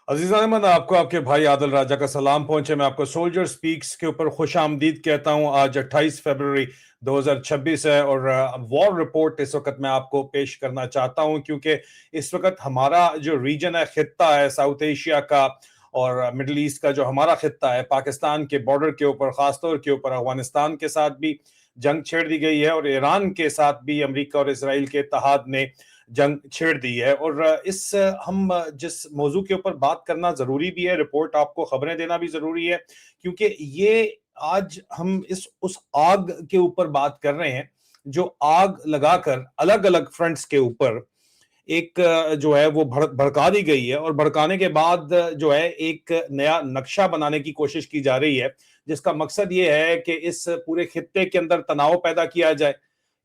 अजीज़ान, मैं आपको आपके भाई आदिल राजा का सलाम पहुंचे। मैं आपको सोल्जर स्पीक्स के ऊपर खुश आमदीद कहता हूं। आज 28 फरवरी 2026 है और वॉर रिपोर्ट इस वक्त मैं आपको पेश करना चाहता हूं, क्योंकि इस वक्त हमारा जो रीजन है, खित्ता है साउथ एशिया का और मिडल ईस्ट का, जो हमारा खित्ता है, पाकिस्तान के बॉर्डर के ऊपर, खासतौर के ऊपर अफगानिस्तान के साथ भी जंग छेड़ दी गई है और ईरान के साथ भी अमेरिका और इसराइल के इत्तेहाद ने जंग छेड़ दी है। और इस हम जिस मौजू के ऊपर बात करना जरूरी भी है, रिपोर्ट आपको खबरें देना भी जरूरी है, क्योंकि ये आज हम इस उस आग के ऊपर बात कर रहे हैं जो आग लगाकर अलग अलग फ्रंट्स के ऊपर एक जो है वो भड़का दी गई है और भड़काने के बाद जो है एक नया नक्शा बनाने की कोशिश की जा रही है, जिसका मकसद ये है कि इस पूरे खित्ते के अंदर तनाव पैदा किया जाए,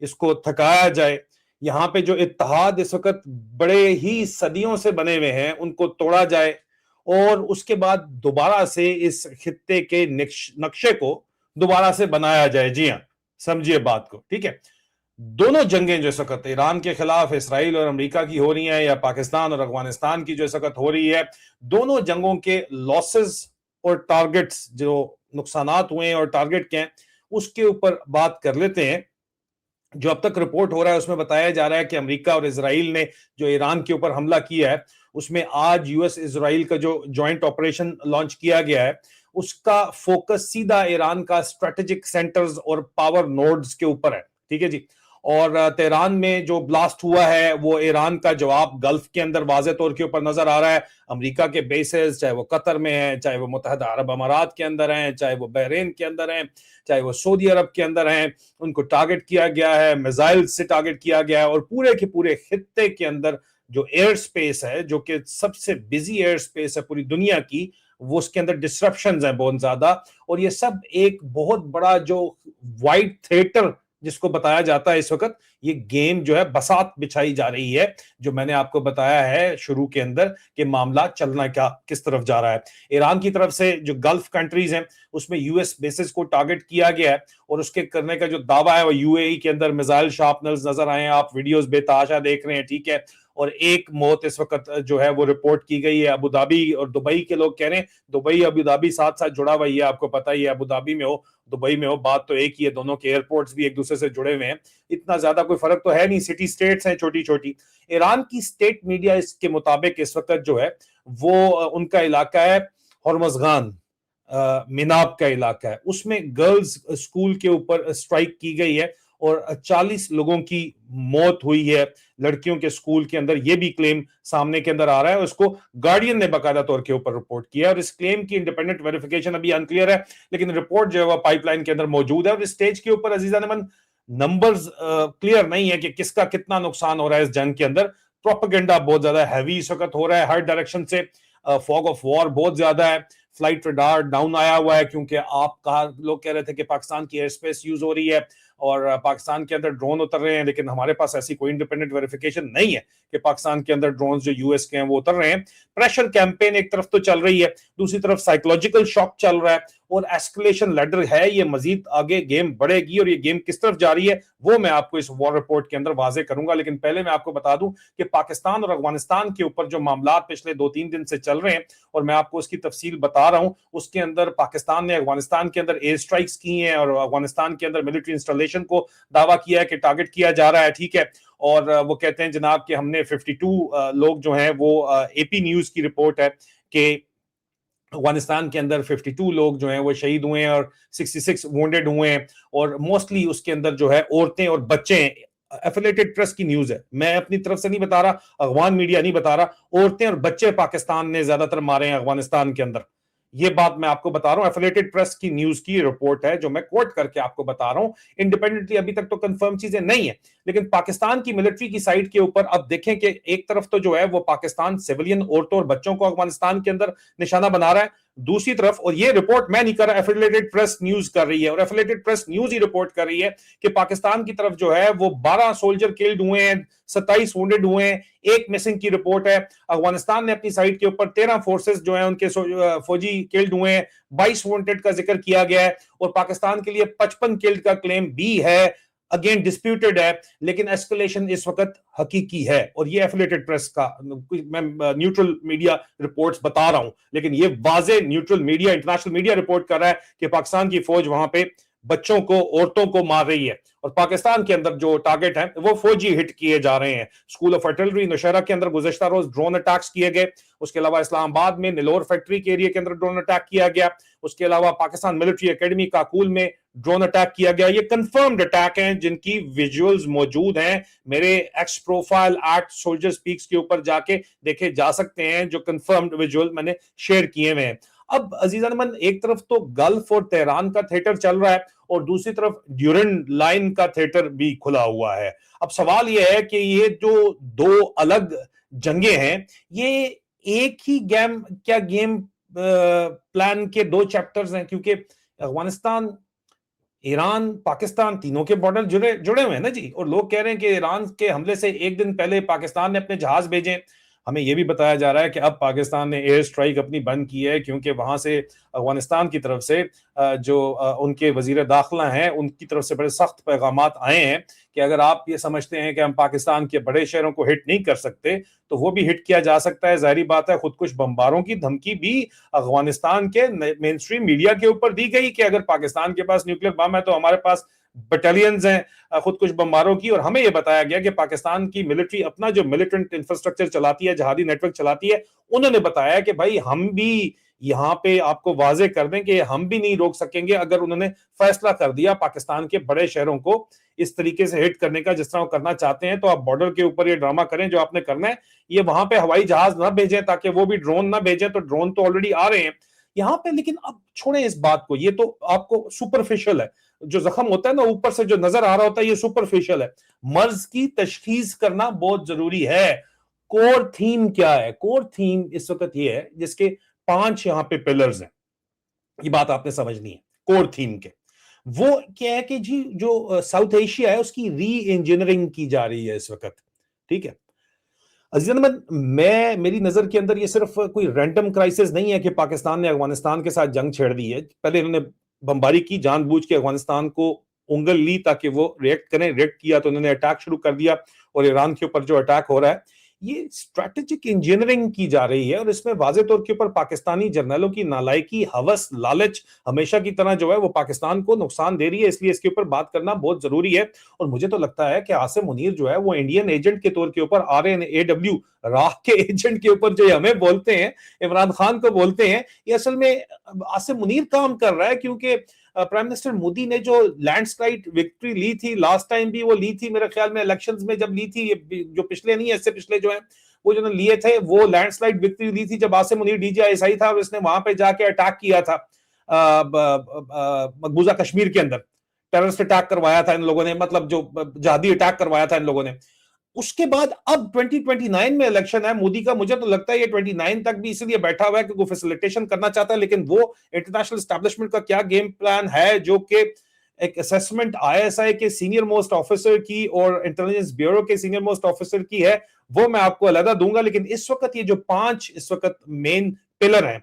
इसको थकाया जाए। यहाँ पे जो इत्तेहाद इस वक्त बड़े ही सदियों से बने हुए हैं, उनको तोड़ा जाए और उसके बाद दोबारा से इस खित्ते के नक्शे को दोबारा से बनाया जाए। जी हाँ, समझिए बात को, ठीक है। दोनों जंगें जो इस वक्त ईरान के खिलाफ इसराइल और अमेरिका की हो रही हैं, या पाकिस्तान और अफगानिस्तान की जो इस वक्त हो रही है, दोनों जंगों के लॉसेस और टारगेट्स, जो नुकसानात हुए हैं और टारगेट क्या हैं, उसके ऊपर बात कर लेते हैं। जो अब तक रिपोर्ट हो रहा है उसमें बताया जा रहा है कि अमेरिका और इसराइल ने जो ईरान के ऊपर हमला किया है, उसमें आज यूएस इसराइल का जो जॉइंट ऑपरेशन लॉन्च किया गया है, उसका फोकस सीधा ईरान का स्ट्रेटेजिक सेंटर्स और पावर नोड्स के ऊपर है, ठीक है जी। और तेहरान में जो ब्लास्ट हुआ है वो ईरान का जवाब गल्फ के अंदर वाज़े तौर के ऊपर नजर आ रहा है। अमेरिका के बेसेस, चाहे वो कतर में है, चाहे वो मुत्तहदा अरब अमारात के अंदर हैं, चाहे वो बहरीन के अंदर हैं, चाहे वो सऊदी अरब के अंदर हैं, उनको टारगेट किया गया है, मिसाइल से टारगेट किया गया है। और पूरे के पूरे खित्ते के अंदर जो एयर स्पेस है, जो कि सबसे बिजी एयर स्पेस है पूरी दुनिया की, वो उसके अंदर डिस्ट्रप्शंस हैं बहुत ज्यादा। और ये सब एक बहुत बड़ा जो वाइड थिएटर जिसको बताया जाता है इस वक्त, ये गेम जो है, बसात बिछाई जा रही है, जो मैंने आपको बताया है शुरू के अंदर कि मामला चलना क्या किस तरफ जा रहा है। ईरान की तरफ से जो गल्फ कंट्रीज हैं उसमें यूएस बेसिस को टारगेट किया गया है और उसके करने का जो दावा है वो यूएई के अंदर मिसाइल शार्पनर्स नजर आए हैं, आप वीडियोस बेतहाशा देख रहे हैं, ठीक है। और एक मौत इस वक्त जो है वो रिपोर्ट की गई है अबू धाबी और दुबई के लोग कह रहे हैं। दुबई अबू धाबी साथ साथ जुड़ा हुआ ही है, आपको पता ही है, अबू धाबी में हो दुबई में हो, बात तो एक ही है, दोनों के एयरपोर्ट्स भी एक दूसरे से जुड़े हुए हैं, इतना ज्यादा कोई फर्क तो है नहीं, सिटी स्टेट्स हैं छोटी छोटी। ईरान की स्टेट मीडिया इसके मुताबिक इस वक्त जो है वो उनका इलाका है हॉर्मज़गान, मिनाब का इलाका है, उसमें गर्ल्स स्कूल के ऊपर स्ट्राइक की गई है और 40 लोगों की मौत हुई है लड़कियों के स्कूल के अंदर। यह भी क्लेम सामने के अंदर आ रहा है, उसको गार्डियन ने बाकायदा तौर के ऊपर रिपोर्ट किया है और इस क्लेम की इंडिपेंडेंट वेरिफिकेशन अभी अनक्लियर है, लेकिन रिपोर्ट जो है वह पाइपलाइन के अंदर मौजूद है। और इस स्टेज के ऊपर अजीजा नमन नंबर्स क्लियर नहीं है कि किसका कितना नुकसान हो रहा है इस जंग के अंदर। प्रोपेगेंडा बहुत ज्यादा हैवी इस वक्त हो रहा है हर डायरेक्शन से, फॉग ऑफ वॉर बहुत ज्यादा है, फ्लाइट रडार डाउन आया हुआ है, क्योंकि आप कहा लोग कह रहे थे कि पाकिस्तान की एयर स्पेस यूज हो रही है और पाकिस्तान के अंदर ड्रोन उतर रहे हैं, लेकिन हमारे पास ऐसी कोई इंडिपेंडेंट वेरिफिकेशन नहीं है कि पाकिस्तान के अंदर ड्रोन जो यूएस के हैं वो उतर रहे हैं। प्रेशर कैंपेन एक तरफ तो चल रही है, दूसरी तरफ साइकोलॉजिकल शॉक चल रहा है और एस्केलेशन लैडर है, ये मजीद आगे गेम बढ़ेगी और ये गेम किस तरफ जा रही है वो मैं आपको इस वॉर रिपोर्ट के अंदर वाजे करूंगा। लेकिन पहले मैं आपको बता दूं कि पाकिस्तान और अफगानिस्तान के ऊपर जो मामला पिछले 2-3 दिन से चल रहे हैं और मैं आपको उसकी तफसील बता रहा हूं, उसके अंदर पाकिस्तान ने अफगानिस्तान के अंदर एयर स्ट्राइक्स की हैं और अफगानिस्तान के अंदर मिलिट्री इंस्टॉलेशन को दावा किया है कि टारगेट किया जा रहा है, ठीक है। और वो कहते हैं जनाब कि हमने 52 लोग जो हैं वो एपी न्यूज की रिपोर्ट है कि अफगानिस्तान के अंदर 52 लोग जो हैं वो शहीद हुए हैं और 66 वोंडेड हुए हैं और मोस्टली उसके अंदर जो है औरतें और बच्चे हैं। एफिलेटेड प्रेस की न्यूज है, मैं अपनी तरफ से नहीं बता रहा, अफगान मीडिया नहीं बता रहा, औरतें और बच्चे पाकिस्तान ने ज्यादातर मारे हैं अफगानिस्तान के अंदर। ये बात मैं आपको बता रहा हूं, एफिलेटेड प्रेस की न्यूज की रिपोर्ट है जो मैं कोट करके आपको बता रहा हूं। इंडिपेंडेंटली अभी तक तो कंफर्म चीजें नहीं है, लेकिन पाकिस्तान की मिलिट्री की साइड के ऊपर अब देखें कि एक तरफ तो जो है वो पाकिस्तान सिविलियन औरतों और बच्चों को अफगानिस्तान के अंदर निशाना बना रहा है, दूसरी तरफ, और ये रिपोर्ट मैं नहीं कर रहा, एफिलेटेड प्रेस न्यूज कर रही है और एफिलेटेड प्रेस न्यूज ही रिपोर्ट कर रही है कि पाकिस्तान की तरफ जो है वो 12 सोल्जर किल्ड हुए हैं, 27 वुंडेड हुए हैं, एक मिसिंग की रिपोर्ट है। अफगानिस्तान ने अपनी साइड के ऊपर 13 फोर्सेस जो है उनके फौजी किल्ड हुए हैं, 22 वुंडेड का जिक्र किया गया है और पाकिस्तान के लिए 55 किल्ड का क्लेम भी है। अगेन डिस्प्यूटेड है, लेकिन एस्केलेशन इस वक्त हकीकी है। और ये एफिलिएटेड प्रेस का, मैं न्यूट्रल मीडिया रिपोर्ट्स बता रहा हूं, लेकिन ये वाजे neutral media, international media report कर रहा है कि पाकिस्तान की फौज वहां पे बच्चों को, औरतों को मार रही है। और पाकिस्तान के अंदर जो टारगेट है वो फौजी हिट किए जा रहे हैं। स्कूल ऑफ आर्टिलरी नौशहरा के अंदर गुज़श्ता रोज ड्रोन अटैक्स किए गए। उसके अलावा इस्लामाबाद में निलोर फैक्ट्री के एरिया के अंदर ड्रोन अटैक किया गया। उसके अलावा पाकिस्तान मिलिट्री एकेडमी काकुल में ड्रोन अटैक किया गया। ये कंफर्म्ड अटैक हैं जिनकी विजुअल्स मौजूद हैं। मेरे एक्स प्रोफाइल @सोल्जर स्पीक्स के ऊपर जाके देखे जा सकते हैं, जो कंफर्म्ड विजुअल मैंने शेयर किए हुए हैं। अब अजीजान मन, एक तरफ तो गल्फ और तेहरान का थिएटर चल रहा है और दूसरी तरफ ड्यूरेंट लाइन का थिएटर भी खुला हुआ है। अब सवाल यह है कि ये जो दो अलग जंगे हैं, ये एक ही गेम प्लान के दो चैप्टर्स हैं? क्योंकि अफगानिस्तान, ईरान, पाकिस्तान तीनों के बॉर्डर जुड़े हुए हैं ना जी। और लोग कह रहे हैं कि ईरान के हमले से एक दिन पहले पाकिस्तान ने अपने जहाज भेजे। हमें यह भी बताया जा रहा है कि अब पाकिस्तान ने एयर स्ट्राइक अपनी बंद की है, क्योंकि वहां से अफगानिस्तान की तरफ से जो उनके वजीर दाखिला हैं, उनकी तरफ से बड़े सख्त पैगामात आए हैं कि अगर आप ये समझते हैं कि हम पाकिस्तान के बड़े शहरों को हिट नहीं कर सकते, तो वो भी हिट किया जा सकता है। जाहिर बात है, खुदकुश बमबारों की धमकी भी अफगानिस्तान के मेन स्ट्रीम मीडिया के ऊपर दी गई कि अगर पाकिस्तान के पास न्यूक्लियर बम है तो हमारे पास बटालियंस हैं खुदकुश बमबारों की। और हमें यह बताया गया कि पाकिस्तान की मिलिट्री अपना जो मिलिटेंट इंफ्रास्ट्रक्चर चलाती है, जहादी नेटवर्क चलाती है, उन्होंने बताया कि भाई हम भी यहां पे आपको वाजे कर दें कि हम भी नहीं रोक सकेंगे अगर उन्होंने फैसला कर दिया पाकिस्तान के बड़े शहरों को इस तरीके से हिट करने का जिस तरह वो करना चाहते हैं। तो आप बॉर्डर के ऊपर ये ड्रामा करें जो आपने करना है, ये वहां पे हवाई जहाज ना भेजें ताकि वो भी ड्रोन ना भेजें। तो ड्रोन तो ऑलरेडी आ रहे हैं यहां पे। लेकिन अब छोड़ें इस बात को, ये तो आपको सुपरफिशियल है। जो जख्म होता है ना ऊपर से जो नजर आ रहा होता है, ये सुपरफिशियल है। मर्ज की तशखीस करना बहुत जरूरी है। कोर थीम क्या है? कोर थीम इस वक्त ये है जिसके 5 यहां पे पिलर्स हैं, ये बात आपने समझनी है। कोर थीम के वो क्या है कि जी जो साउथ एशिया है उसकी री इंजीनियरिंग की जा रही है इस वक्त। ठीक है अजीजन, मैं मेरी नजर के अंदर ये सिर्फ कोई रैंडम क्राइसिस नहीं है कि पाकिस्तान ने अफगानिस्तान के साथ जंग छेड़ दी है। पहले इन्होंने बमबारी की, जानबूझ के अफगानिस्तान को उंगल ली ताकि वो रिएक्ट करें। रिएक्ट किया तो उन्होंने अटैक शुरू कर दिया। और ईरान के ऊपर जो अटैक हो रहा है, ये स्ट्रैटेजिक इंजीनियरिंग की जा रही है। और इसमें वाजे तौर के ऊपर पाकिस्तानी जर्नलों की नालायकी, हवस, लालच हमेशा की तरह जो है वो पाकिस्तान को नुकसान दे रही है। इसलिए इसके ऊपर बात करना बहुत जरूरी है। और मुझे तो लगता है कि आसिम मुनीर जो है वो इंडियन एजेंट के तौर के ऊपर, RNAW राह के एजेंट के ऊपर जो हमें बोलते हैं, इमरान खान को बोलते हैं, ये असल में आसिम मुनीर काम कर रहा है। क्योंकि प्राइम मिनिस्टर मोदी ने जो लैंडस्लाइड विक्ट्री ली थी लास्ट टाइम भी, वो ली थी मेरे ख्याल में इलेक्शंस में जब ली थी, ये जो पिछले नहीं है, इससे पिछले जो है वो जो लिए थे, वो लैंडस्लाइड विक्ट्री ली थी जब आसिम मुनीर DGI था और इसने वहां पे जाके अटैक किया था मकबूजा कश्मीर के अंदर। टेररिस्ट अटैक करवाया था इन लोगों ने, मतलब जो जहादी अटैक करवाया था इन लोगों ने। उसके बाद अब 2029 में इलेक्शन है मोदी का। मुझे तो लगता है ये 29 तक भी इसलिए बैठा हुआ है कि वो फैसिलिटेशन करना चाहता है। लेकिन वो इंटरनेशनल एस्टैब्लिशमेंट का क्या गेम प्लान है, जो कि एक असेसमेंट ISI के सीनियर मोस्ट ऑफिसर की और इंटेलिजेंस ब्यूरो के सीनियर मोस्ट ऑफिसर की है, वो मैं आपको अलग दूंगा। लेकिन इस वक्त ये जो 5 इस वक्त मेन पिलर हैं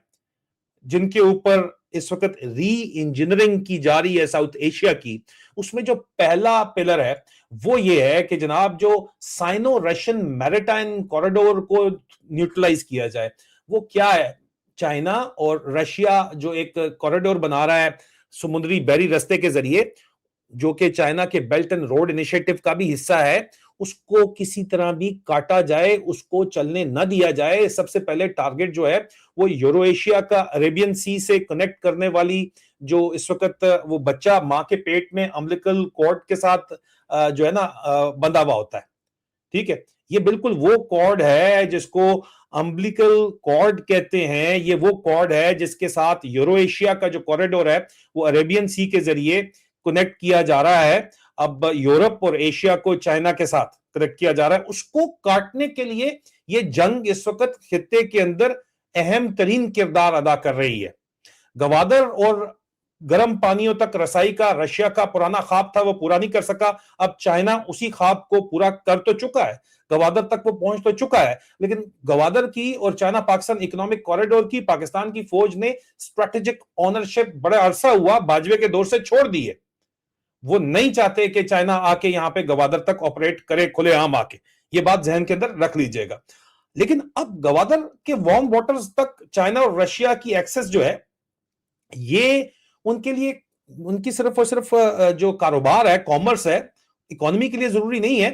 जिनके ऊपर इस वक्त री इंजीनियरिंग की जा रही है साउथ एशिया की, उसमें जो पहला पिलर है वो ये है कि जनाब जो साइनो रशियन मैरिटाइम कॉरिडोर को न्यूट्रलाइज किया जाए। वो क्या है? चाइना और रशिया जो एक कॉरिडोर बना रहा है समुद्री बहरी रास्ते के जरिए, जो कि चाइना के बेल्ट एंड रोड इनिशिएटिव का भी हिस्सा है, उसको किसी तरह भी काटा जाए, उसको चलने न दिया जाए। सबसे पहले टारगेट जो है वो यूरो एशिया का अरेबियन सी से कनेक्ट करने वाली जो इस वक्त वो बच्चा मां के पेट में अम्बिलिकल कॉर्ड के साथ जो है ना बंधा हुआ होता है। ठीक है, ये बिल्कुल वो कॉर्ड है जिसको अम्बिलिकल कॉर्ड कहते हैं। ये वो कॉर्ड है जिसके साथ यूरो एशिया का जो कॉरिडोर है वो अरेबियन सी के जरिए कनेक्ट किया जा रहा है। अब यूरोप और एशिया को चाइना के साथ कनेक्ट किया जा रहा है। उसको काटने के लिए ये जंग इस वक्त खित्ते के अंदर अहम तरीन किरदार अदा कर रही है। गवादर और गर्म पानियों तक रसाई का रशिया का पुराना ख्वाब था, वो पूरा नहीं कर सका। अब चाइना उसी ख्वाब को पूरा कर तो चुका है, गवादर तक वो पहुंच तो चुका है। लेकिन गवादर की और चाइना पाकिस्तान इकोनॉमिक कॉरिडोर की पाकिस्तान की फौज ने स्ट्रेटेजिक ऑनरशिप बड़े अरसा हुआ बाजवे के दौर से छोड़ दी है। वो नहीं चाहते कि चाइना आके यहां पे गवादर तक ऑपरेट करे खुलेआम आके। ये बात जहन के अंदर रख लीजिएगा। लेकिन अब गवादर के वार्म वाटर्स तक चाइना और रशिया की एक्सेस जो है, ये उनके लिए, उनकी सिर्फ और सिर्फ जो कारोबार है, कॉमर्स है, इकोनॉमी के लिए जरूरी नहीं है,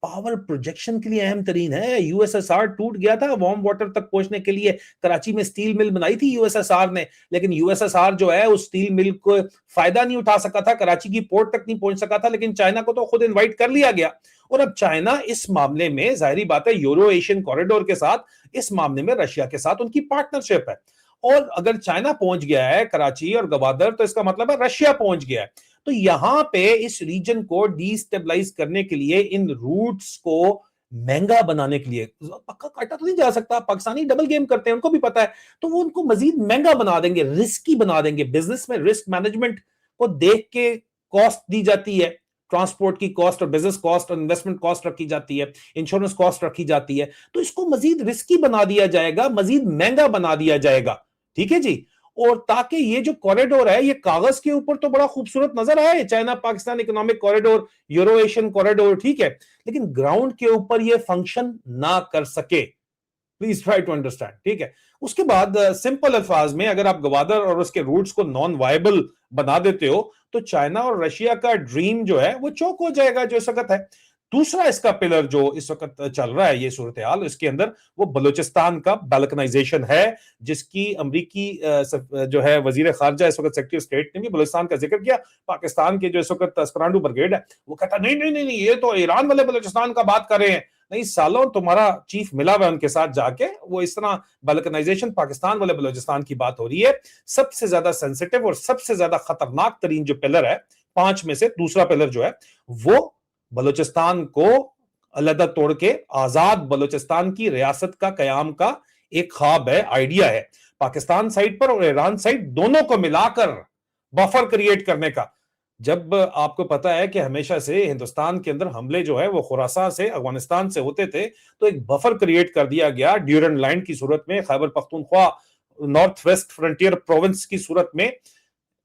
पावर प्रोजेक्शन के लिए अहम तरीन है। यूएसएसआर टूट गया था वार्म वाटर तक पहुंचने के लिए। कराची में स्टील मिल बनाई थी यूएसएसआर ने, लेकिन यूएसएसआर जो है उस स्टील मिल को फायदा नहीं उठा सका था, कराची की पोर्ट तक नहीं पहुंच सका था। लेकिन चाइना को तो खुद इन्वाइट कर लिया गया। और अब चाइना इस मामले में, जाहिर बात है, यूरो एशियन कॉरिडोर के साथ, इस मामले में रशिया के साथ उनकी पार्टनरशिप है। और अगर चाइना पहुंच गया है कराची और गवादर, तो इसका मतलब है रशिया पहुंच गया है। तो यहां पे इस रीजन को डीस्टेबलाइज करने के लिए, इन रूट्स को महंगा बनाने के लिए, पक्का काटा तो नहीं जा सकता, पाकिस्तानी डबल गेम करते हैं, उनको भी पता है, तो वो उनको मजीद महंगा बना देंगे, रिस्की बना देंगे। बिजनेस में रिस्क मैनेजमेंट को देख के कॉस्ट दी जाती है, ट्रांसपोर्ट की कॉस्ट और बिजनेस कॉस्ट और इन्वेस्टमेंट कॉस्ट रखी जाती है, इंश्योरेंस कॉस्ट रखी जाती है। तो इसको मजीद रिस्की बना दिया जाएगा, मजीद महंगा बना दिया जाएगा। ठीक है जी। और ताकि ये जो कॉरिडोर है, ये कागज के ऊपर तो बड़ा खूबसूरत नजर आए, China Pakistan economic corridor, euro Asian corridor, ठीक है, लेकिन ग्राउंड के ऊपर ये फंक्शन ना कर सके। प्लीज ट्राई टू अंडरस्टैंड, ठीक है। उसके बाद सिंपल अल्फाज में, अगर आप गवादर और उसके रूट्स को नॉन वायबल बना देते हो, तो चाइना और रशिया का ड्रीम जो है वो चौक हो जाएगा, जो इस वक्त है। दूसरा इसका पिलर जो इस वक्त चल रहा है, ये सूरत हाल, इसके अंदर वो बलूचिस्तान का बाल्कनाइजेशन है, जिसकी अमरीकी जो है वजीर खारजा इस वक्त, सेक्रेटरी ऑफ स्टेट ने भी बलूचिस्तान का जिक्र किया। पाकिस्तान के जो इस वक्त एस्परांडो ब्रिगेड है, वो कहता नहीं नहीं नहीं, ये तो ईरान वाले बलूचिस्तान का बात कर रहे हैं। नहीं सालों, तुम्हारा चीफ मिला हुआ उनके साथ जाके, वो इस तरह बाल्कनाइजेशन, पाकिस्तान वाले बलूचिस्तान की बात हो रही है। सबसे ज्यादा सेंसिटिव और सबसे ज्यादा खतरनाक तरीन जो पिलर है पांच में से, दूसरा पिलर जो है, वो बलूचिस्तान को अलग तोड़ के आजाद बलूचिस्तान की रियासत का कयाम का एक ख्वाब है, आइडिया है, पाकिस्तान साइड पर और ईरान साइड दोनों को मिलाकर बफर क्रिएट करने का। जब आपको पता है कि हमेशा से हिंदुस्तान के अंदर हमले जो है वो खुरासान से, अफगानिस्तान से होते थे, तो एक बफर क्रिएट कर दिया गया ड्यूरन लाइन की सूरत में, Khyber Pakhtunkhwa north west frontier province की सूरत में,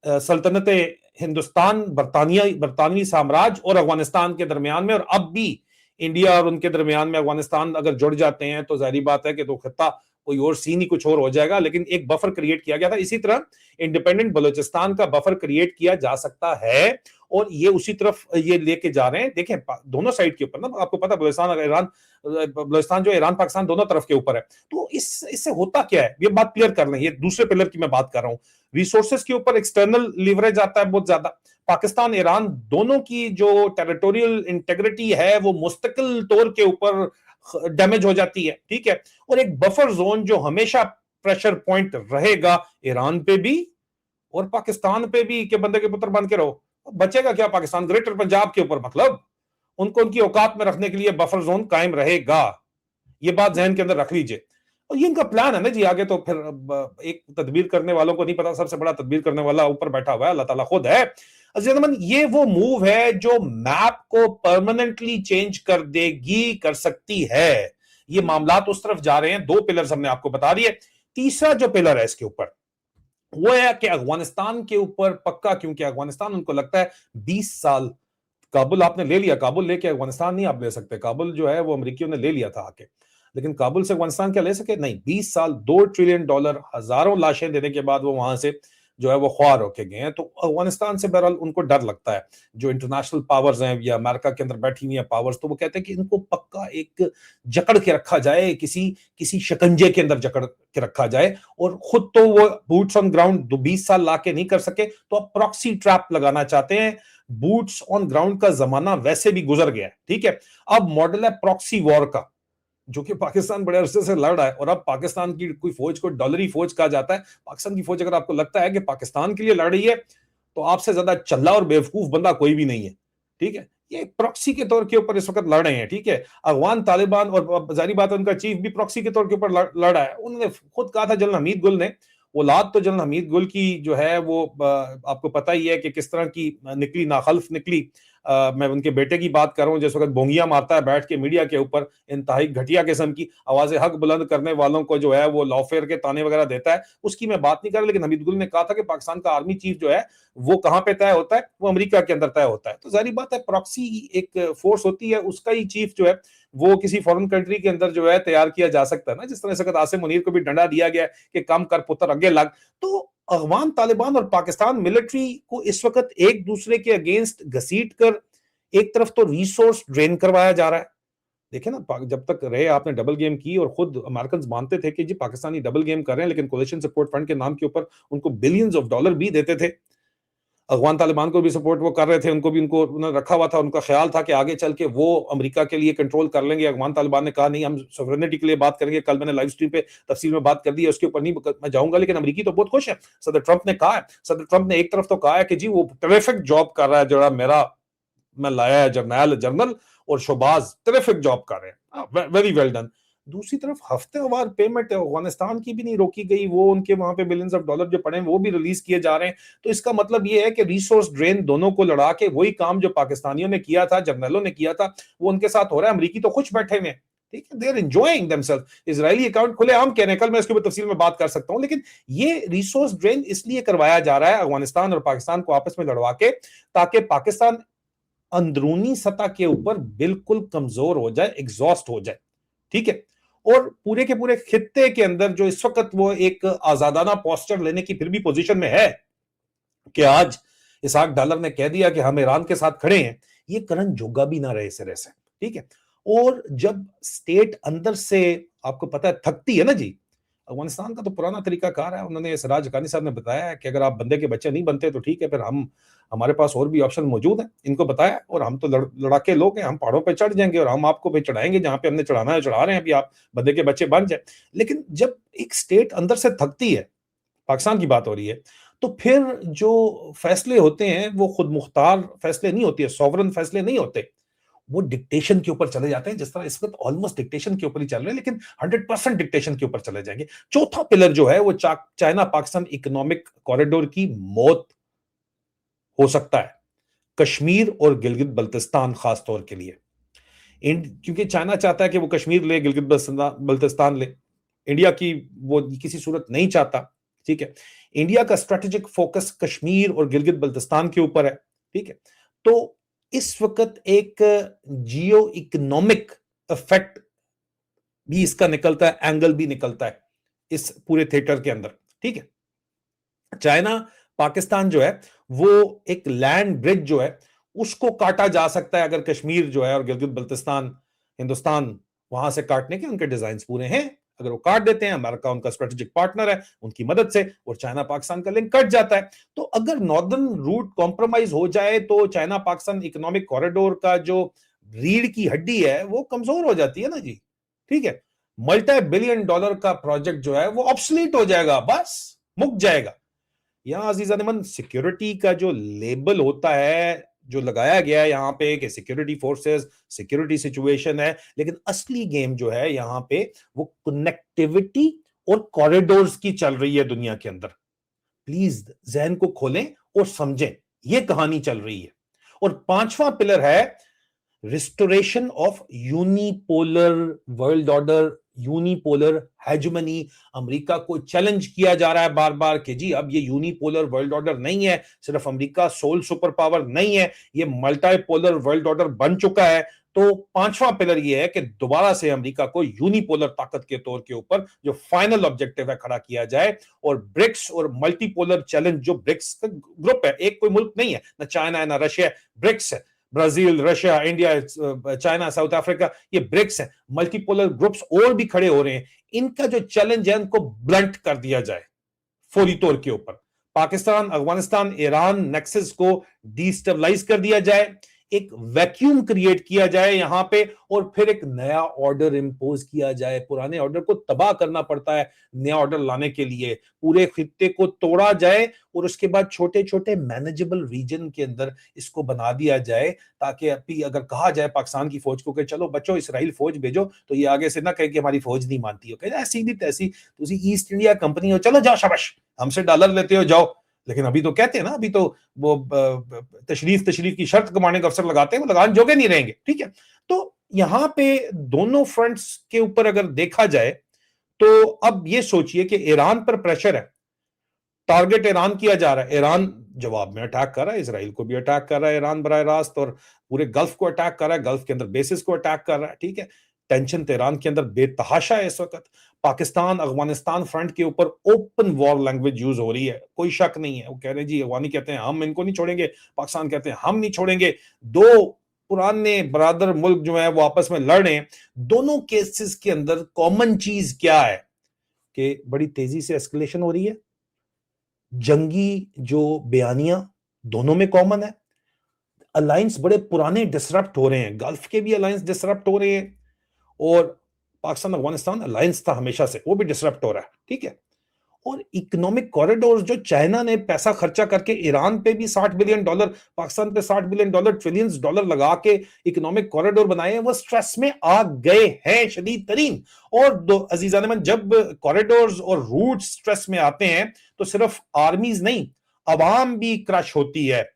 सल्तनत हिंदुस्तान, बरतानवी साम्राज्य और अफगानिस्तान के दरमियान में। और अब भी इंडिया और उनके दरमियान में अफगानिस्तान अगर जुड़ जाते हैं तो जाहिर बात है कि तो खित्ता कोई और सीन ही कुछ और हो जाएगा। लेकिन एक बफर क्रिएट किया गया था। इसी तरह इंडिपेंडेंट बलूचिस्तान का बफर क्रिएट किया जा सकता है, और ये उसी तरफ ये लेके जा रहे हैं। देखें दोनों साइड के ऊपर ना, आपको पता बलूचिस्तान और ईरान, बलूचिस्तान जो ईरान पाकिस्तान दोनों तरफ के ऊपर है। तो इससे होता क्या है, ये बात क्लियर कर लें। ये दूसरे पिलर की मैं बात कर रहा हूं। रिसोर्सेज के ऊपर एक्सटर्नल लीवरेज आता है बहुत ज्यादा। पाकिस्तान ईरान दोनों की जो टेरिटोरियल इंटेग्रिटी है वो मुस्तकिल तौर के ऊपर डैमेज हो जाती है, ठीक है। और एक बफर जोन जो हमेशा प्रेशर पॉइंट रहेगा ईरान पे भी और पाकिस्तान पे भी, कि बंदे के पुत्र बन के रहो, बचेगा क्या पाकिस्तान? ग्रेटर पंजाब के ऊपर मतलब उनको उनकी औकात में रखने के लिए बफर जोन कायम रहेगा। ये बात जहन के अंदर रख लीजिए। और ये इनका प्लान है ना जी। आगे तो फिर एक तदबीर करने वालों को नहीं पता, सबसे बड़ा तदबीर करने वाला ऊपर बैठा हुआ है, अल्लाह ताला खुद है। ये वो मूव है जो मैप को परमानेंटली चेंज कर देगी, कर सकती है। ये मामलात उस तरफ जा रहे हैं। दो पिलर्स हमने आपको बता दिए। तीसरा जो पिलर है इसके ऊपर वो है कि अफगानिस्तान के ऊपर पक्का, क्योंकि अफगानिस्तान उनको लगता है 20 साल, काबुल आपने ले लिया, काबुल लेके अफगानिस्तान नहीं आप ले सकते। काबुल जो है वो अमेरिकियों ने ले लिया था आके, लेकिन काबुल से अफगानिस्तान क्या ले सके? नहीं। 20 साल, $2 ट्रिलियन, हजारों लाशें देने के बाद वो वहां से जो है वो ख्वार होके गए हैं। तो अफगानिस्तान से बहरहाल उनको डर लगता है। जो इंटरनेशनल पावर्स हैं या अमेरिका के अंदर बैठी हुई है पावर्स, तो वो कहते हैं कि इनको पक्का एक जकड़ के रखा जाए, किसी शिकंजे के अंदर जकड़ के रखा जाए। और खुद तो वो बूट्स ऑन ग्राउंड 20 साल लाके नहीं कर सके, तो अब प्रॉक्सी ट्रैप लगाना चाहते हैं। बूट्स ऑन ग्राउंड का जमाना वैसे भी गुजर गया है, ठीक है। अब मॉडल है प्रॉक्सी वॉर का, जो कि पाकिस्तान बड़े अरसे से लड़ रहा है। और अब पाकिस्तान की कोई फौज को डॉलरी फौज कहा जाता है। पाकिस्तान की फौज, अगर आपको लगता है कि पाकिस्तान के लिए लड़ रही है, तो आपसे ज्यादा चल्ला और बेवकूफ बंदा कोई भी नहीं है, ठीक है। ये प्रॉक्सी के तौर के ऊपर इस वक्त लड़ रहे हैं, ठीक है। अफगान तालिबान, और जारी बात है उनका चीफ भी प्रॉक्सी के तौर के ऊपर लड़ रहा है। उन्होंने खुद कहा था, जनरल हमीद गुल ने, औलाद तो जनरल हमीद गुल की जो है वो आपको पता ही है कि किस तरह की निकली, नाखल्फ निकली मैं उनके बेटे की बात कर रहा हूं, जिस वक्त बोंगिया मारता है बैठ के मीडिया के ऊपर, इंतहाई घटिया किस्म की आवाजें हक बुलंद करने वालों को जो है वो लॉफेयर के ताने वगैरह देता है, उसकी मैं बात नहीं कर रहा। लेकिन हमीद गुल ने कहा था कि पाकिस्तान का आर्मी चीफ जो है वो कहां पे तय होता है, वो अमेरिका के अंदर तय होता है। तो जाहिर बात है, प्रॉक्सी एक फोर्स होती है, उसका ही चीफ जो है वो किसी फॉरेन कंट्री के अंदर जो है तैयार किया जा सकता है ना, जिस तरह से आसिम मुनीर को भी डंडा दिया गया कि कम कर पुत्र आगे लग। तो अफगान तालिबान और पाकिस्तान मिलिट्री को इस वक्त एक दूसरे के अगेंस्ट घसीट कर एक तरफ तो रिसोर्स ड्रेन करवाया जा रहा है। देखे ना, जब तक रहे आपने डबल गेम की, और खुद अमेरिकन मानते थे कि जी पाकिस्तानी डबल गेम कर रहे हैं, लेकिन कोलिशन सपोर्ट फंड के नाम के ऊपर उनको बिलियंस ऑफ डॉलर भी देते थे। अफगान तालिबान को भी सपोर्ट वो कर रहे थे, उनको भी उन्होंने रखा हुआ था। उनका ख्याल था कि आगे चल के वो अमेरिका के लिए कंट्रोल कर लेंगे। अफगान तालिबान ने कहा नहीं, हम सॉवरेनिटी के लिए बात करेंगे। कल मैंने लाइव स्ट्रीम पे तफसील में बात कर दी है, उसके ऊपर नहीं मैं जाऊंगा, लेकिन अमेरिकी तो बहुत खुश है। सदर ट्रंप ने कहा है, सदर ट्रंप ने एक तरफ तो कहा है कि जी वो टेरिफिक जॉब कर रहा है, जो मेरा मैं लाया है जनरल और शोबाज टेरिफिक जॉब कर रहे हैं, वेरी वेल डन। दूसरी तरफ हफ्तेवार पेमेंट अफगानिस्तान की भी नहीं रोकी गई, वो उनके वहां पे बिलियंस ऑफ डॉलर जो पड़े हैं वो भी रिलीज किए जा रहे हैं। तो इसका मतलब ये है कि रिसोर्स ड्रेन दोनों को लड़ा के वही काम जो पाकिस्तानियों ने किया था, जर्नलों ने किया था, वो उनके साथ हो रहा है। अमरीकी तो खुश बैठे हुए हैं, ठीक है, they are enjoying themselves. Israeli account खुले आम कह रहे हैं, कल मैं इसके ऊपर तफसील में बात कर सकता हूं। लेकिन ये रिसोर्स ड्रेन इसलिए करवाया जा रहा है अफगानिस्तान और पाकिस्तान को आपस में लड़वा के, ताकि पाकिस्तान अंदरूनी सतह के ऊपर बिल्कुल कमजोर हो जाए, एग्जॉस्ट हो जाए, ठीक है। और पूरे के पूरे खित्ते के अंदर जो इस वक्त वो एक आजादाना पोस्टर लेने की फिर भी पोजीशन में है कि आज इसहाक डालर ने कह दिया कि हम ईरान के साथ खड़े हैं, ये करण जोगा भी ना रहे सिरे से, ठीक है। और जब स्टेट अंदर से आपको पता है थकती है ना जी, अफगानिस्तान का तो पुराना तरीका कार है। उन्होंने सिराज हकानी साहब ने बताया है कि अगर आप बंदे के बच्चे नहीं बनते तो ठीक है, फिर हमारे पास और भी ऑप्शन मौजूद है, इनको बताया। और हम तो लड़ाके लोग हैं, हम पहाड़ों पे चढ़ जाएंगे और हम आपको पे चढ़ाएंगे, जहां पे हमने चढ़ाना है चढ़ा रहे हैं, अभी आप बंदे के बच्चे बन जाए। लेकिन जब एक स्टेट अंदर से थकती है, पाकिस्तान की बात हो रही है, तो फिर जो फैसले होते हैं वो खुद मुख्तार फैसले नहीं होते, सॉवरन फैसले नहीं होते, वो डिक्टेशन के ऊपर चले जाते हैं। जिस तरह इस वक्त ऑलमोस्ट डिक्टेशन के ऊपर ही चल रहे हैं, लेकिन 100% डिक्टेशन के ऊपर चले जाएंगे। चौथा पिलर जो है वो चाइना पाकिस्तान इकोनॉमिक कॉरिडोर की मौत हो सकता है, कश्मीर और गिलगित बल्तिस्तान खास तौर के लिए। क्योंकि चाइना चाहता है कि वो कश्मीर ले, गिलगित बल्तिस्तान ले, इंडिया की वो किसी सूरत नहीं चाहता, ठीक है। इंडिया का स्ट्रेटेजिक फोकस कश्मीर और गिलगित बल्तिस्तान के ऊपर है, ठीक है। तो इस वक्त एक जियो इकोनॉमिक इफेक्ट भी इसका निकलता है, एंगल भी निकलता है इस पूरे थिएटर के अंदर, ठीक है। चाइना पाकिस्तान जो है वो एक लैंड ब्रिज जो है उसको काटा जा सकता है, अगर कश्मीर जो है और गिलगित बल्तिस्तान हिंदुस्तान वहां से काटने के उनके डिजाइन पूरे हैं, अगर वो काट देते हैं, अमेरिका उनका स्ट्रेटेजिक पार्टनर है, उनकी मदद से, और चाइना पाकिस्तान का लिंक कट जाता है। तो अगर नॉर्दर्न रूट कॉम्प्रोमाइज हो जाए तो चाइना पाकिस्तान इकोनॉमिक कॉरिडोर का जो रीढ़ की हड्डी है वो कमजोर हो जाती है ना जी, ठीक है। मल्टी बिलियन डॉलर का प्रोजेक्ट जो है वो ऑब्सोलीट हो जाएगा, बस मुक जाएगा। यहां अजीजा नमन सिक्योरिटी का जो लेबल होता है, जो लगाया गया है यहाँ पे कि सिक्योरिटी फोर्सेस, सिक्योरिटी सिचुएशन है, लेकिन असली गेम जो है यहाँ पे वो कनेक्टिविटी और कॉरिडोर्स की चल रही है दुनिया के अंदर। प्लीज जहन को खोलें और समझें, ये कहानी चल रही है। और पांचवा पिलर है restoration of unipolar world order, unipolar hegemony. America को चैलेंज किया जा रहा है बार बार कि जी अब ये यूनिपोलर वर्ल्ड ऑर्डर नहीं है, सिर्फ अमेरिका सोल सुपर पावर नहीं है, ये मल्टीपोलर वर्ल्ड ऑर्डर बन चुका है। तो पांचवा पिलर ये है कि दोबारा से अमेरिका को यूनिपोलर ताकत के तौर के ऊपर जो फाइनल ऑब्जेक्टिव है खड़ा किया जाए, और ब्रिक्स और मल्टीपोलर चैलेंज जो ब्रिक्स का ग्रुप है, एक कोई मुल्क नहीं है, ना चाइना है ना रशिया, ब्रिक्स है, Brazil, Russia, India, China, south Africa, ये ब्रिक्स है। मल्टीपोलर ग्रुप्स और भी खड़े हो रहे हैं, इनका जो चैलेंज है उनको ब्लंट कर दिया जाए फौरी तौर के ऊपर। पाकिस्तान, अफगानिस्तान, ईरान नेक्सस को डिस्टेबलाइज कर दिया जाए, एक वैक्यूम क्रिएट किया जाए यहां पे, और फिर एक नया ऑर्डर इंपोज किया जाए। पुराने ऑर्डर को तबाह करना पड़ता है नया ऑर्डर लाने के लिए, पूरे खित्ते को तोड़ा जाए और उसके बाद छोटे छोटे मैनेजेबल रीजन के अंदर इसको बना दिया जाए, ताकि अभी अगर कहा जाए पाकिस्तान की फौज को कि चलो बच्चों इसराइल फौज भेजो, तो ये आगे से ना कहे कि हमारी फौज नहीं मानती हो, कहे सीधी तैसी तुसी ईस्ट इंडिया कंपनी हो, चलो जाओ शाबाश, हमसे डॉलर लेते हो जाओ, लेकिन अभी तो कहते हैं ना, अभी तो वो तशरीफ की शर्त कमाने का अफसर लगाते हैं, वो लगाने जोगे नहीं रहेंगे। ठीक है, तो यहां पे दोनों फ्रंट्स के ऊपर अगर देखा जाए तो अब ये सोचिए कि ईरान पर प्रेशर है, टारगेट ईरान किया जा रहा है, ईरान जवाब में अटैक कर रहा है, इसराइल को भी अटैक कर रहा है ईरान बराह रास्त, और पूरे गल्फ को अटैक कर रहा है, गल्फ के अंदर बेसिस को अटैक कर रहा है। ठीक है, टेंशन तो ईरान के अंदर बेतहाशा है इस वक्त। पाकिस्तान अफगानिस्तान फ्रंट के ऊपर ओपन वॉर लैंग्वेज यूज हो रही है, कोई शक नहीं है। वो कह रहे हैं जी, अफगानी कहते हैं हम इनको नहीं छोड़ेंगे, पाकिस्तान कहते हैं हम नहीं छोड़ेंगे। दो पुराने बरादर मुल्क जो है वो आपस में लड़ रहे हैं। दोनों केसेस के अंदर कॉमन चीज क्या है कि बड़ी तेजी से एस्केलेशन हो रही है, जंगी जो बयानियां दोनों में कॉमन है, अलायंस बड़े पुराने डिसरप्ट हो रहे हैं, गल्फ के भी अलायंस डिसरप्ट हो रहे हैं, और पाकिस्तान अफगानिस्तान अलायंस था हमेशा से, वो भी डिसरप्ट हो रहा है। ठीक है, और इकोनॉमिक कॉरिडोर जो चाइना ने पैसा खर्चा करके ईरान पे भी $60 बिलियन, पाकिस्तान पे $60 बिलियन, ट्रिलियंस डॉलर लगा के इकोनॉमिक कॉरिडोर बनाए हैं, वो स्ट्रेस में आ गए हैं शदीद तरीन। और दो अजीजान मन, जब कॉरिडोर्स और रूट स्ट्रेस में आते हैं तो सिर्फ आर्मीज नहीं, अवाम भी क्रश होती है,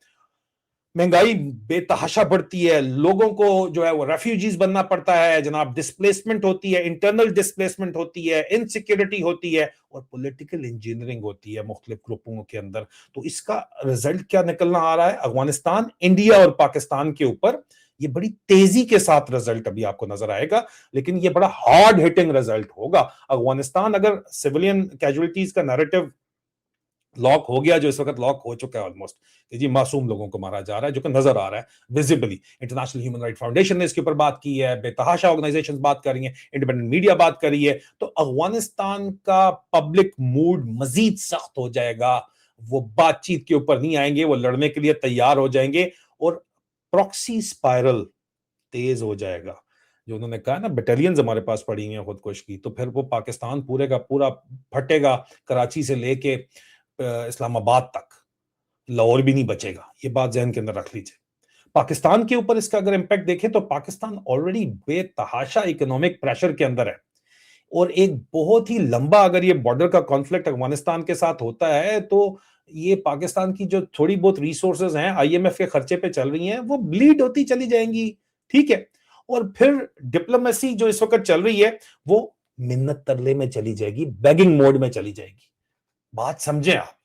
महंगाई बेतहाशा बढ़ती है, लोगों को जो है वो रेफ्यूजीज बनना पड़ता है जनाब, डिस्प्लेसमेंट होती है, इंटरनल डिस्प्लेसमेंट होती है, इनसिक्योरिटी होती है, और पॉलिटिकल इंजीनियरिंग होती है मुख्तलिफ ग्रुपों के अंदर। तो इसका रिजल्ट क्या निकलना आ रहा है अफगानिस्तान, इंडिया और पाकिस्तान के ऊपर? ये बड़ी तेजी के साथ रिजल्ट अभी आपको नजर आएगा, लेकिन ये बड़ा हार्ड हिटिंग रिजल्ट होगा। अफगानिस्तान अगर सिविलियन कैजुअलिटीज का नैरेटिव लॉक हो गया, जो इस वक्त लॉक हो चुका है ऑलमोस्ट, कि जी मासूम लोगों को मारा जा रहा है, जो कि नजर आ रहा है visibly, international human right foundation ने इसके ऊपर बात की है, बेतहाशा ऑर्गेनाइजेशंस बात कर रही हैं, इंडिपेंडेंट मीडिया बात कर रही है, तो अफगानिस्तान का पब्लिक मूड मजीद सख्त हो जाएगा। वो बातचीत के ऊपर नहीं आएंगे, वो लड़ने के लिए तैयार हो जाएंगे, और प्रॉक्सी स्पाइरल तेज हो जाएगा। जो उन्होंने कहा ना, बटालियंस हमारे पास पड़ी हुई हैं खुदकुश की, तो फिर वो पाकिस्तान पूरे का पूरा फटेगा, कराची से लेके इस्लामाबाद तक, लाहौर भी नहीं बचेगा। ये बात जहन के अंदर रख लीजिए। पाकिस्तान के ऊपर इसका अगर इंपैक्ट देखें तो पाकिस्तान ऑलरेडी बेतहाशा इकोनॉमिक प्रेशर के अंदर है, और एक बहुत ही लंबा अगर ये बॉर्डर का कॉन्फ्लिक्ट अफगानिस्तान के साथ होता है तो ये पाकिस्तान की जो थोड़ी बहुत रिसोर्सेज हैं आईएमएफ के खर्चे पे चल रही हैं, वो ब्लीड होती चली जाएंगी। ठीक है, और फिर डिप्लोमेसी जो इस वक्त चल रही है वो मिन्नत तरले में चली जाएगी, बेगिंग मोड में चली जाएगी। बात समझें आप,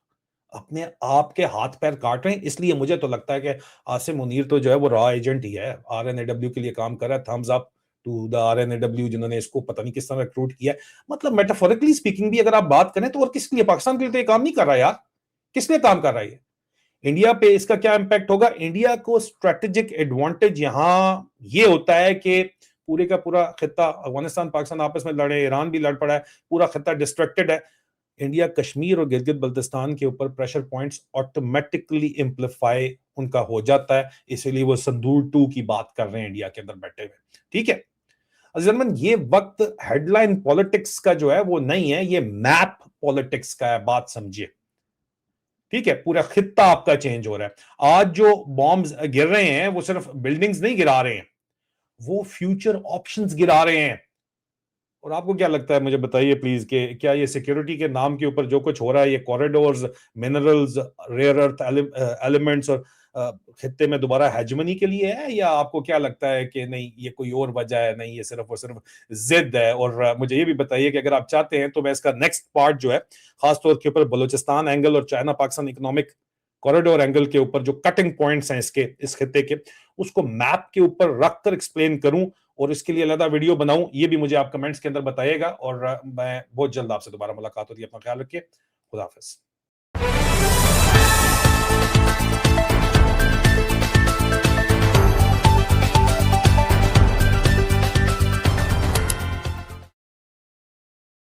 अपने आप के हाथ पैर काट रहे हैं। इसलिए मुझे तो लगता है कि आसिम मुनीर तो जो है वो रॉ एजेंट ही है, आरएनएडब्ल्यू के लिए काम कर रहा है। थम्स अप टू द आरएनएडब्ल्यू जिन्होंने इसको पता नहीं किस तरह रिक्रूट किया है। मतलब मेटाफोरिकली स्पीकिंग भी अगर आप बात करें तो, और किस लिए, पाकिस्तान के लिए तो ये काम नहीं कर रहा यार, किस लिए काम कर रहा है? इंडिया पे इसका क्या इंपैक्ट होगा? इंडिया को स्ट्रेटेजिक एडवांटेज यहां ये होता है कि पूरे का पूरा खिता, अफगानिस्तान पाकिस्तान आपस में लड़े, ईरान भी लड़ पड़ा है, पूरा खिता डिस्ट्रैक्टेड है। इंडिया कश्मीर और गिलगित बल्तिस्तान के ऊपर प्रेशर पॉइंट्स ऑटोमेटिकली इम्प्लीफाई उनका हो जाता है, इसीलिए वो संदूर 2 की बात कर रहे हैं इंडिया के अंदर बैठे हुए। ठीक है अजीजन, ये वक्त हेडलाइन पॉलिटिक्स का जो है वो नहीं है, ये मैप पॉलिटिक्स का है, बात समझिए। ठीक है, पूरा खित्ता आपका चेंज हो रहा है। आज जो बॉम्ब्स गिर रहे हैं वो सिर्फ बिल्डिंग्स नहीं गिरा रहे हैं, वो फ्यूचर ऑप्शंस गिरा रहे हैं। और आपको क्या लगता है, मुझे बताइए प्लीज, कि क्या ये सिक्योरिटी के नाम के ऊपर जो कुछ हो रहा है, ये corridors, minerals, rare earth elements और खित्ते में दोबारा हेजमनी के लिए है, या आपको क्या लगता है कि नहीं ये कोई और वजह है? नहीं, ये सिर्फ और सिर्फ जिद है। और मुझे ये भी बताइए कि अगर आप चाहते हैं तो मैं इसका नेक्स्ट पार्ट जो है खासतौर के ऊपर बलूचिस्तान एंगल और China Pakistan economic corridor angle के ऊपर जो कटिंग पॉइंट्स हैं इसके, इस खित्ते के, उसको मैप के ऊपर रखकर एक्सप्लेन करूं और इसके लिए अलग वीडियो बनाऊं, ये भी मुझे आप कमेंट्स के अंदर बताइएगा। और मैं बहुत जल्द आपसे दोबारा मुलाकात होती है। अपना ख्याल रखिए। खुदा हाफिज।